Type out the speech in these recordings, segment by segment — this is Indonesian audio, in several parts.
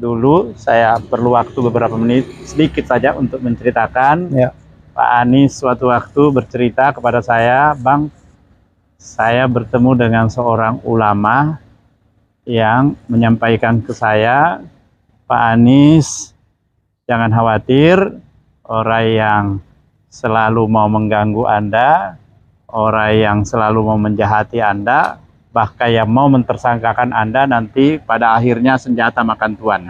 dulu saya perlu waktu beberapa menit sedikit saja untuk menceritakan. Ya. Pak Anies suatu waktu bercerita kepada saya, Bang, saya bertemu dengan seorang ulama yang menyampaikan ke saya, Pak Anies, jangan khawatir, orang yang selalu mau mengganggu Anda, orang yang selalu mau menjahati Anda, bahkan yang mau mentersangkakan Anda, nanti pada akhirnya senjata makan tuan.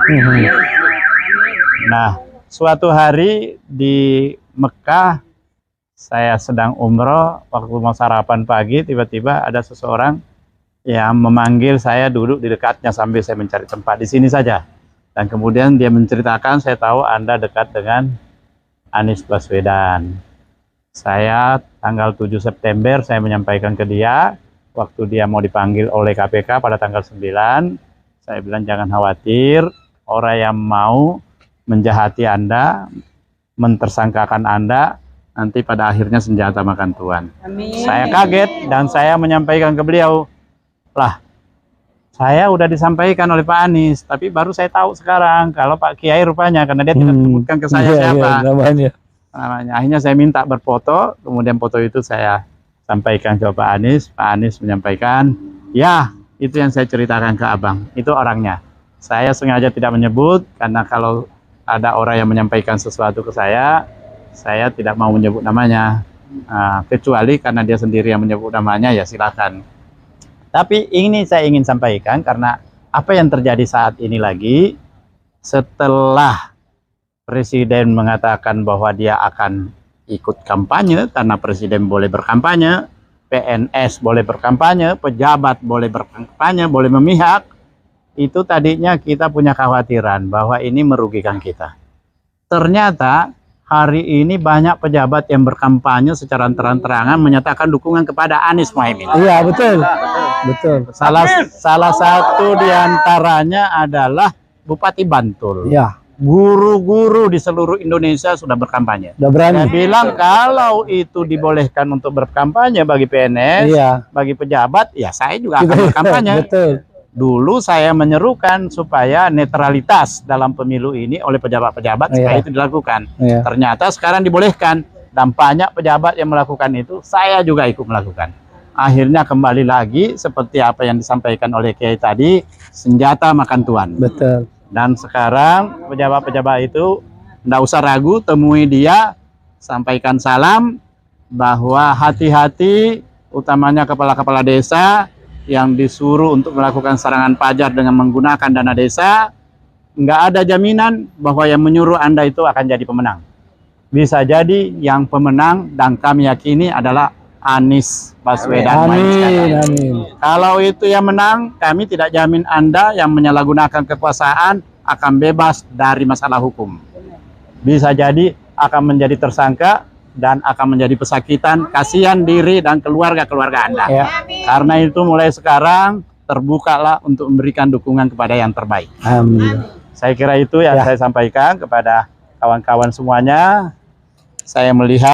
Nah, suatu hari di Mekah, saya sedang umroh, waktu mau sarapan pagi, tiba-tiba ada seseorang yang memanggil saya duduk di dekatnya sambil saya mencari tempat di sini saja. Dan kemudian dia menceritakan, saya tahu Anda dekat dengan Anies Baswedan. Saya tanggal 7 September saya menyampaikan ke dia, waktu dia mau dipanggil oleh KPK pada tanggal 9, saya bilang jangan khawatir, orang yang mau menjahati Anda, mentersangkakan Anda, nanti pada akhirnya senjata makan tuan. Amin. Saya kaget dan saya menyampaikan ke beliau, lah saya udah disampaikan oleh Pak Anies, tapi baru saya tahu sekarang kalau Pak Kiai rupanya, karena dia tidak menyebutkan ke saya siapa. Namanya. Akhirnya saya minta berfoto, kemudian foto itu saya sampaikan ke Pak Anies menyampaikan, ya itu yang saya ceritakan ke abang, itu orangnya. Saya sengaja tidak menyebut, karena kalau ada orang yang menyampaikan sesuatu ke saya tidak mau menyebut namanya, kecuali karena dia sendiri yang menyebut namanya, ya silakan. Tapi ini saya ingin sampaikan, karena apa yang terjadi saat ini lagi, setelah Presiden mengatakan bahwa dia akan ikut kampanye, karena Presiden boleh berkampanye, PNS boleh berkampanye, pejabat boleh berkampanye, boleh memihak. Itu tadinya kita punya kekhawatiran bahwa ini merugikan kita. Ternyata hari ini banyak pejabat yang berkampanye secara terang-terangan menyatakan dukungan kepada Anies Mohaimin. Iya, betul. Betul. Salah satu diantaranya adalah Bupati Bantul. Ya. Guru-guru di seluruh Indonesia sudah berkampanye. Sudah berani. Saya bilang kalau itu dibolehkan untuk berkampanye bagi PNS, iya, bagi pejabat, ya saya juga akan berkampanye. Betul. Dulu saya menyerukan supaya netralitas dalam pemilu ini oleh pejabat-pejabat, supaya itu dilakukan. Iya. Ternyata sekarang dibolehkan, dan banyak pejabat yang melakukan itu, saya juga ikut melakukan. Akhirnya kembali lagi seperti apa yang disampaikan oleh Kiai tadi, senjata makan tuan. Betul. Dan sekarang pejabat-pejabat itu tidak usah ragu, temui dia, sampaikan salam bahwa hati-hati, utamanya kepala-kepala desa yang disuruh untuk melakukan serangan pajar dengan menggunakan dana desa, nggak ada jaminan bahwa yang menyuruh Anda itu akan jadi pemenang. Bisa jadi yang pemenang, dan kami yakini adalah Anies Baswedan. Amin, amin. Kalau itu yang menang, kami tidak jamin Anda yang menyalahgunakan kekuasaan akan bebas dari masalah hukum. Bisa jadi akan menjadi tersangka dan akan menjadi pesakitan, kasihan diri dan keluarga-keluarga Anda. Ya. Karena itu mulai sekarang terbukalah untuk memberikan dukungan kepada yang terbaik. Amin. Saya kira itu yang saya sampaikan kepada kawan-kawan semuanya. Saya melihat